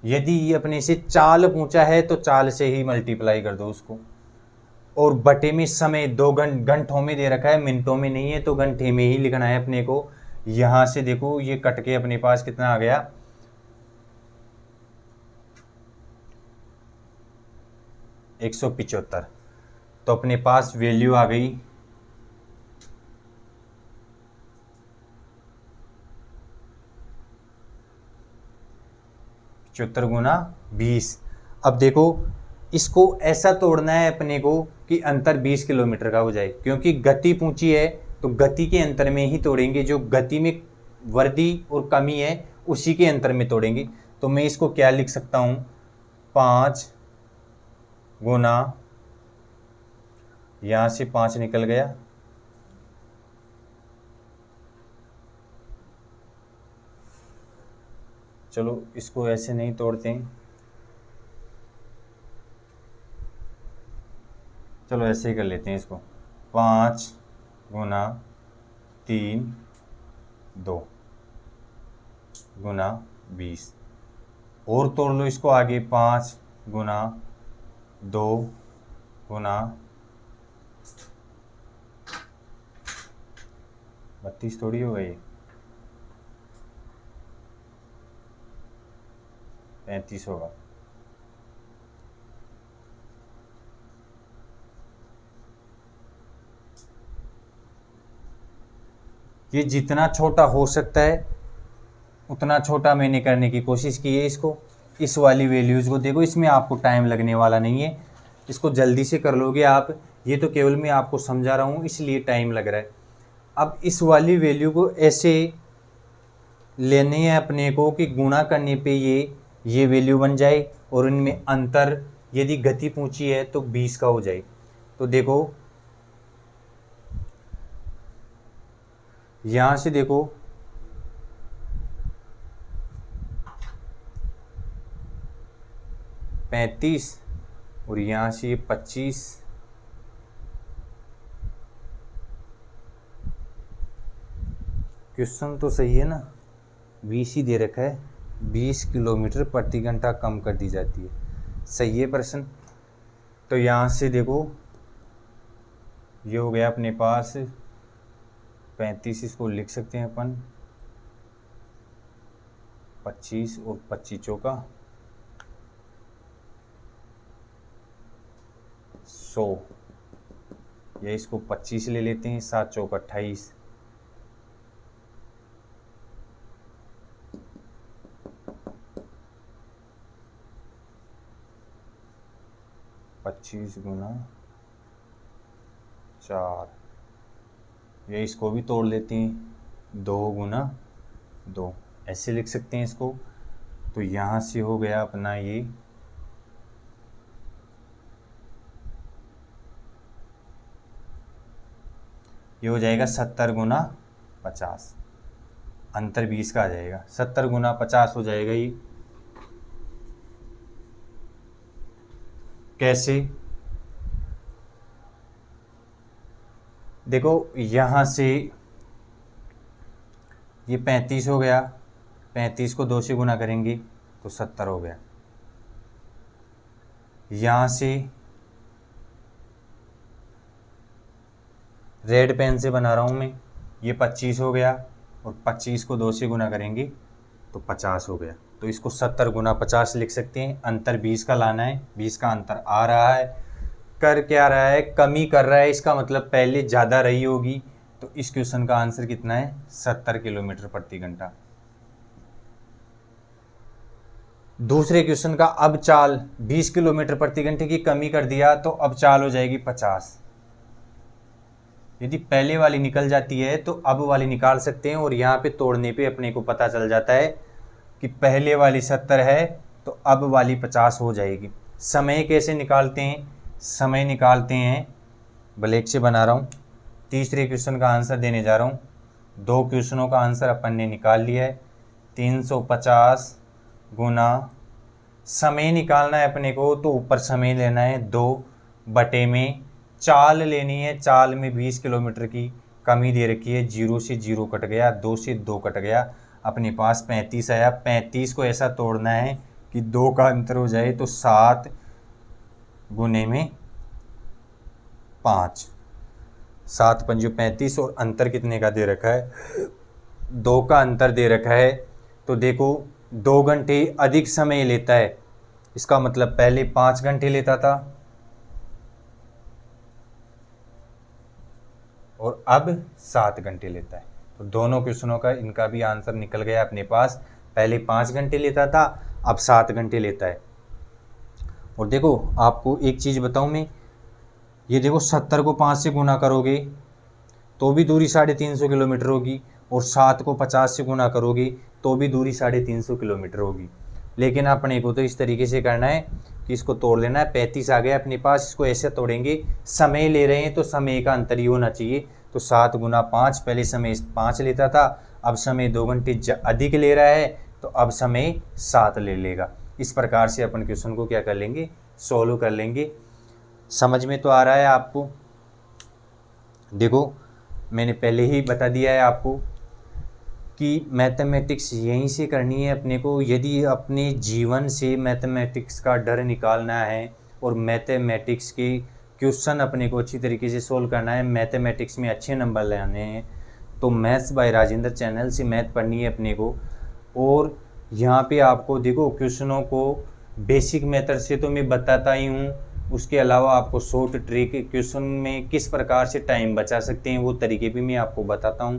यदि ये अपने से चाल पूछा है तो चाल से ही मल्टीप्लाई कर दो उसको, और बटे में समय 2 घंटों में दे रखा है, मिनटों में नहीं है, तो घंटे में ही लिखना है अपने को। यहां से देखो ये कट के अपने पास कितना आ गया, 175। तो अपने पास वैल्यू आ गई 75 गुना 20। अब देखो इसको ऐसा तोड़ना है अपने को कि अंतर 20 किलोमीटर का हो जाए, क्योंकि गति पूछी है तो गति के अंतर में ही तोड़ेंगे। जो गति में वृद्धि और कमी है उसी के अंतर में तोड़ेंगे। तो मैं इसको क्या लिख सकता हूँ, 5 गुना, यहाँ से 5 निकल गया, चलो इसको ऐसे नहीं तोड़ते हैं, चलो ऐसे ही कर लेते हैं इसको। 5 गुना 3 2 गुना 20, और तोड़ लो इसको आगे, 5 गुना 2 गुना 32 थोड़ी हो गई, 35 होगा। ये जितना छोटा हो सकता है उतना छोटा मैंने करने की कोशिश की है इसको। इस वाली वैल्यूज़ को देखो, इसमें आपको टाइम लगने वाला नहीं है, इसको जल्दी से कर लोगे आप। ये तो केवल मैं आपको समझा रहा हूँ इसलिए टाइम लग रहा है। अब इस वाली वैल्यू को ऐसे लेनी है अपने को कि गुणा करने पे ये वैल्यू बन जाए, और इनमें अंतर यदि गति पूछी है तो 20 का हो जाए। तो देखो यहाँ से देखो, पैंतीस और यहाँ से 25, क्वेश्चन तो सही है ना, 20 ही दे रखा है, 20 किलोमीटर प्रति घंटा कम कर दी जाती है, सही है प्रश्न। तो यहाँ से देखो ये हो गया अपने पास 35, इसको लिख सकते हैं अपन 25 और 25 चौका 100, या इसको 25 ले लेते हैं, 7 चौका 28, गुना 4, ये इसको भी तोड़ लेते हैं, 2 गुना 2, ऐसे लिख सकते हैं इसको। तो यहाँ से हो गया अपना ये हो जाएगा 70 गुना 50, अंतर 20 का आ जाएगा, 70 गुना 50 हो जाएगा ये। कैसे, देखो यहाँ से ये 35 हो गया, 35 को 2 से गुना करेंगे तो 70 हो गया। यहाँ से रेड पेन से बना रहा हूँ मैं, ये 25 हो गया, और 25 को 2 से गुना करेंगे तो 50 हो गया। तो इसको 70 गुना 50 लिख सकते हैं। अंतर 20 का लाना है, 20 का अंतर आ रहा है, कर क्या रहा है, कमी कर रहा है, इसका मतलब पहले ज़्यादा रही होगी। तो इस क्वेश्चन का आंसर कितना है, 70 किलोमीटर प्रति घंटा। दूसरे क्वेश्चन का अब चाल 20 किलोमीटर प्रति घंटे की कमी कर दिया तो अब चाल हो जाएगी 50। यदि पहले वाली निकल जाती है तो अब वाली निकाल सकते हैं, और यहाँ पे तोड़ने पे अपने को पता चल जाता है कि पहले वाली 70 है तो अब वाली 50 हो जाएगी। समय कैसे निकालते हैं? समय निकालते हैं, ब्लैक से बना रहा हूँ, तीसरे क्वेश्चन का आंसर देने जा रहा हूँ। 2 क्वेश्चनों का आंसर अपन ने निकाल लिया है। 350 गुना समय निकालना है अपने को, तो ऊपर समय लेना है 2 बटे में चाल लेनी है। चाल में 20 किलोमीटर की कमी दे रखी है, 0 से 0 कट गया, 2 से 2 कट गया, अपने पास 35 आया। 35 को ऐसा तोड़ना है कि 2 का अंतर हो जाए, तो 7 गुने में 5, 7 पंजो 35, और अंतर कितने का दे रखा है? 2 का अंतर दे रखा है। तो देखो 2 घंटे अधिक समय लेता है, इसका मतलब पहले 5 घंटे लेता था और अब 7 घंटे लेता है। तो दोनों क्वेश्चनों का इनका भी आंसर निकल गया अपने पास। पहले 5 घंटे लेता था, अब 7 घंटे लेता है। और देखो आपको एक चीज़ बताऊं मैं, ये देखो 70 को 5 से गुना करोगे तो भी दूरी 350 किलोमीटर होगी, और 7 को 50 से गुना करोगे तो भी दूरी 350 किलोमीटर होगी। लेकिन अपने को तो इस तरीके से करना है कि इसको तोड़ लेना है। 35 आ गया अपने पास, इसको ऐसे तोड़ेंगे। समय ले रहे हैं तो समय का अंतर ही होना चाहिए। तो 7 गुना 5, पहले समय 5 लेता था, अब समय 2 घंटे अधिक ले रहा है, तो अब समय 7 ले लेगा। इस प्रकार से अपन क्वेश्चन को क्या कर लेंगे? सॉल्व कर लेंगे। समझ में तो आ रहा है आपको? देखो मैंने पहले ही बता दिया है आपको कि मैथमेटिक्स यहीं से करनी है अपने को। यदि अपने जीवन से मैथमेटिक्स का डर निकालना है और मैथमेटिक्स के क्वेश्चन अपने को अच्छी तरीके से सोल्व करना है, मैथमेटिक्स में अच्छे नंबर लाने हैं, तो मैथ्स बाय राजेंद्र चैनल से मैथ पढ़नी है अपने को। और यहाँ पे आपको देखो क्वेश्चनों को बेसिक मेथड से तो मैं बताता ही हूँ, उसके अलावा आपको शॉर्ट ट्रिक क्वेश्चन में किस प्रकार से टाइम बचा सकते हैं वो तरीके भी मैं आपको बताता हूँ,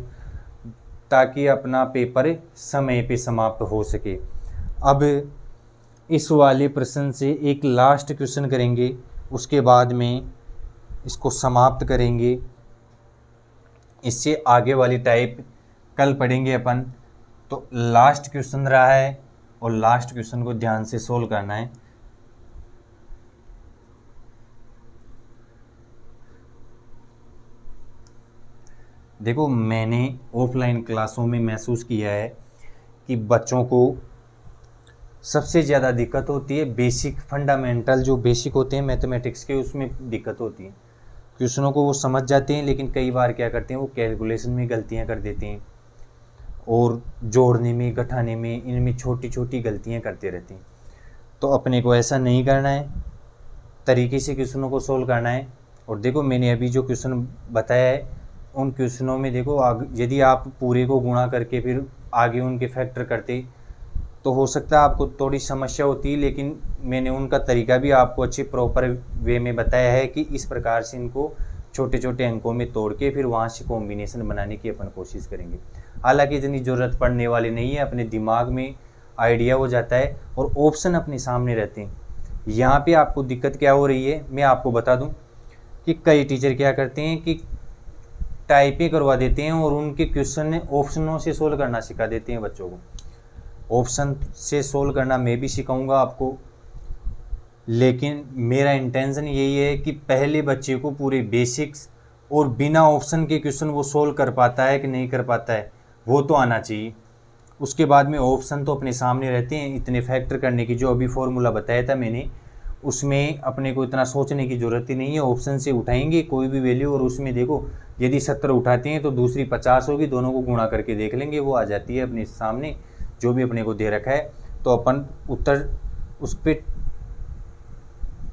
ताकि अपना पेपर समय पे समाप्त हो सके। अब इस वाले प्रश्न से एक लास्ट क्वेश्चन करेंगे, उसके बाद में इसको समाप्त करेंगे। इससे आगे वाली टाइप कल पढ़ेंगे अपन। तो लास्ट क्वेश्चन रहा है, और लास्ट क्वेश्चन को ध्यान से सोल्व करना है। देखो मैंने ऑफलाइन क्लासों में महसूस किया है कि बच्चों को सबसे ज़्यादा दिक्कत होती है बेसिक फंडामेंटल, जो बेसिक होते हैं मैथमेटिक्स के, उसमें दिक्कत होती है। क्वेश्चनों को वो समझ जाते हैं, लेकिन कई बार क्या करते हैं, वो कैलकुलेशन में गलतियां कर देते हैं, और जोड़ने में, घटाने में, इनमें छोटी छोटी गलतियां करते रहते हैं। तो अपने को ऐसा नहीं करना है, तरीके से क्वेश्चनों को सोल्व करना है। और देखो मैंने अभी जो क्वेश्चन बताया है, उन क्वेश्चनों में देखो यदि आप पूरे को गुणा करके फिर आगे उनके फैक्टर करते तो हो सकता है आपको थोड़ी समस्या होती, लेकिन मैंने उनका तरीका भी आपको अच्छे प्रॉपर वे में बताया है कि इस प्रकार से इनको छोटे छोटे अंकों में तोड़ के फिर वहाँ से कॉम्बिनेशन बनाने की अपन कोशिश करेंगे। हालांकि इतनी ज़रूरत पड़ने वाली नहीं है, अपने दिमाग में आइडिया हो जाता है और ऑप्शन अपने सामने रहते हैं। यहाँ पे आपको दिक्कत क्या हो रही है मैं आपको बता दूँ कि कई टीचर क्या करते हैं कि टाइपिंग करवा देते हैं और उनके क्वेश्चन ऑप्शनों से सोल्व करना सिखा देते हैं बच्चों को। ऑप्शन से सोल्व करना मैं भी सिखाऊंगा आपको, लेकिन मेरा इंटेंशन यही है कि पहले बच्चे को पूरे बेसिक्स और बिना ऑप्शन के क्वेश्चन वो सोल्व कर पाता है कि नहीं कर पाता है वो तो आना चाहिए। उसके बाद में ऑप्शन तो अपने सामने रहते हैं, इतने फैक्टर करने की जो अभी फॉर्मूला बताया था मैंने, उसमें अपने को इतना सोचने की ज़रूरत ही नहीं है। ऑप्शन से उठाएंगे कोई भी वैल्यू, और उसमें देखो यदि 70 उठाते हैं तो दूसरी 50 होगी, दोनों को गुणा करके देख लेंगे, वो आ जाती है अपने सामने जो भी अपने को दे रखा है। तो अपन उत्तर उस पर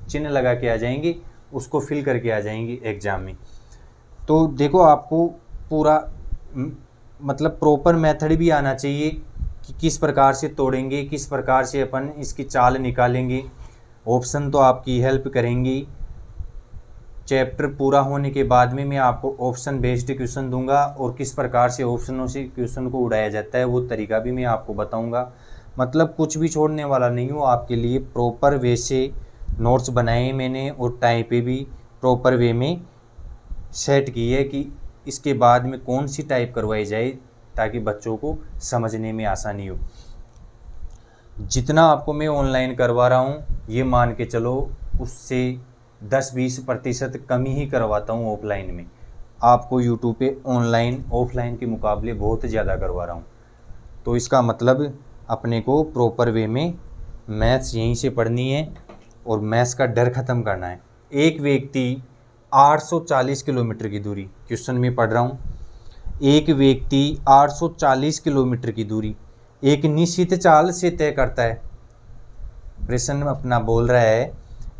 चिन्ह लगा के आ जाएंगे, उसको फिल करके आ जाएंगे एग्जाम में। तो देखो आपको पूरा मतलब प्रॉपर मेथड भी आना चाहिए कि किस प्रकार से तोड़ेंगे, किस प्रकार से अपन इसकी चाल निकालेंगे। ऑप्शन तो आपकी हेल्प करेंगी। चैप्टर पूरा होने के बाद में मैं आपको ऑप्शन बेस्ड क्वेश्चन दूंगा, और किस प्रकार से ऑप्शनों से क्वेश्चन को उड़ाया जाता है वो तरीका भी मैं आपको बताऊंगा। मतलब कुछ भी छोड़ने वाला नहीं हूँ, आपके लिए प्रॉपर वे से नोट्स बनाए मैंने, और टाइम पे भी प्रॉपर वे में सेट की है कि इसके बाद में कौन सी टाइप करवाई जाए ताकि बच्चों को समझने में आसानी हो। जितना आपको मैं ऑनलाइन करवा रहा हूँ ये मान के चलो उससे 10-20% कम ही करवाता हूँ ऑफलाइन में। आपको यूट्यूब पे ऑनलाइन ऑफलाइन के मुकाबले बहुत ज़्यादा करवा रहा हूँ। तो इसका मतलब अपने को प्रॉपर वे में मैथ्स यहीं से पढ़नी है और मैथ्स का डर ख़त्म करना है। एक व्यक्ति 840 किलोमीटर की दूरी, क्वेश्चन में पढ़ रहा हूँ, एक व्यक्ति 840 किलोमीटर की दूरी एक निश्चित चाल से तय करता है। प्रश्न अपना बोल रहा है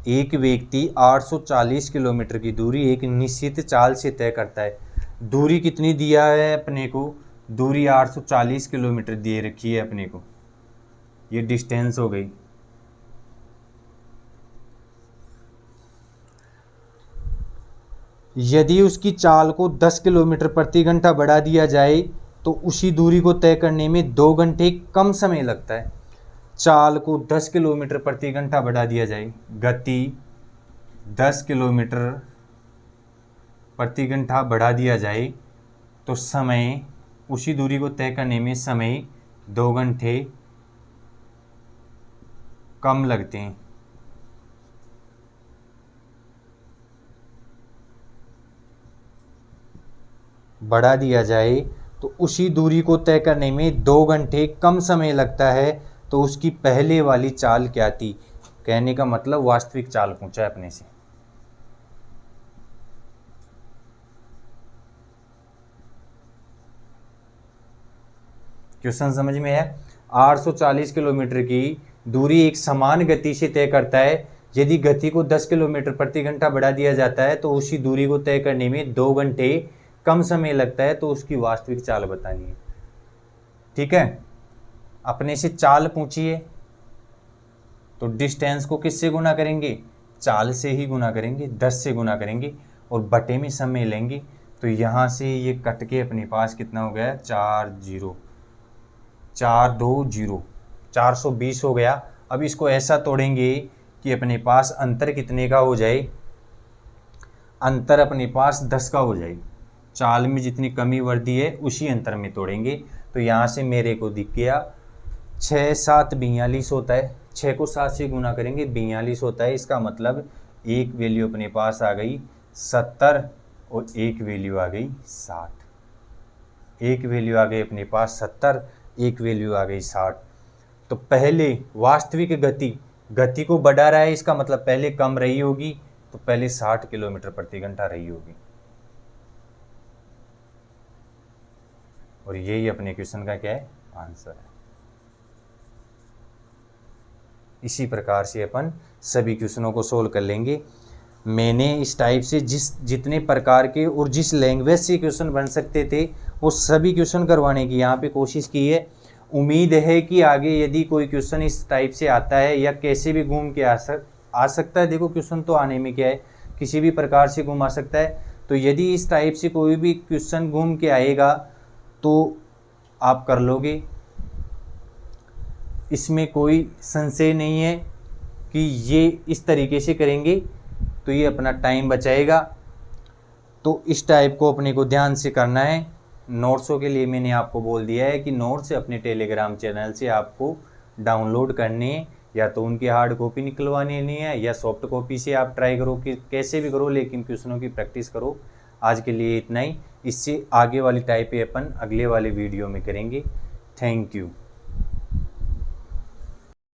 एक व्यक्ति 840 किलोमीटर की दूरी एक निश्चित चाल से तय करता है। दूरी कितनी दिया है अपने को? दूरी 840 किलोमीटर दे रखी है अपने को, ये डिस्टेंस हो गई। यदि उसकी चाल को 10 किलोमीटर प्रति घंटा बढ़ा दिया जाए तो उसी दूरी को तय करने में 2 घंटे कम समय लगता है। चाल को 10 किलोमीटर प्रति घंटा बढ़ा दिया जाए, गति 10 किलोमीटर प्रति घंटा बढ़ा दिया जाए तो समय, उसी दूरी को तय करने में समय 2 घंटे कम लगते हैं। बढ़ा दिया जाए तो उसी दूरी को तय करने में 2 घंटे कम समय लगता है। तो उसकी पहले वाली चाल क्या थी? कहने का मतलब वास्तविक चाल पूछा है अपने से। क्वेश्चन समझ में है? 840 किलोमीटर की दूरी एक समान गति से तय करता है। यदि गति को 10 किलोमीटर प्रति घंटा बढ़ा दिया जाता है तो उसी दूरी को तय करने में 2 घंटे कम समय लगता है। तो उसकी वास्तविक चाल बतानी है। ठीक है, अपने से चाल पूछिए तो डिस्टेंस को किससे गुना करेंगे? चाल से ही गुना करेंगे, 10 से गुना करेंगे और बटे में समय लेंगे। तो यहाँ से ये कट के अपने पास कितना हो गया? 420 हो गया। अब इसको ऐसा तोड़ेंगे कि अपने पास अंतर कितने का हो जाए? अंतर अपने पास 10 का हो जाए। चाल में जितनी कमी वृद्धि है उसी अंतर में तोड़ेंगे। तो यहाँ से मेरे को दिख गया 6 7 42 होता है। 6 को 7 से गुना करेंगे 42 होता है। इसका मतलब एक वैल्यू अपने पास आ गई 70 और एक वैल्यू आ गई 60। एक वैल्यू आ गई अपने पास 70, एक वैल्यू आ गई 60। तो पहले वास्तविक गति को बढ़ा रहा है, इसका मतलब पहले कम रही होगी, तो पहले 60 किलोमीटर प्रति घंटा रही होगी। और यही अपने क्वेश्चन का क्या है? आंसर है। इसी प्रकार से अपन सभी क्वेश्चनों को सोल्व कर लेंगे। मैंने इस टाइप से जितने प्रकार के और जिस लैंग्वेज से क्वेश्चन बन सकते थे वो सभी क्वेश्चन करवाने की यहाँ पे कोशिश की है। उम्मीद है कि आगे यदि कोई क्वेश्चन इस टाइप से आता है या कैसे भी घूम के आ सकता है। देखो क्वेश्चन तो आने में क्या है, किसी भी प्रकार से घूम आ सकता है। तो यदि इस टाइप से कोई भी क्वेश्चन घूम के आएगा तो आप कर लोगे, इसमें कोई संशय नहीं है कि ये इस तरीके से करेंगे तो ये अपना टाइम बचाएगा। तो इस टाइप को अपने को ध्यान से करना है। नोट्सों के लिए मैंने आपको बोल दिया है कि नोट्स अपने टेलीग्राम चैनल से आपको डाउनलोड करने हैं, या तो उनकी हार्ड कॉपी निकलवानी नहीं है या सॉफ्ट कॉपी से आप ट्राई करो कि कैसे भी करो, लेकिन क्वेश्चनों की प्रैक्टिस करो। आज के लिए इतना ही। इससे आगे वाली टाइप अपन अगले वाले वीडियो में करेंगे। Thank you.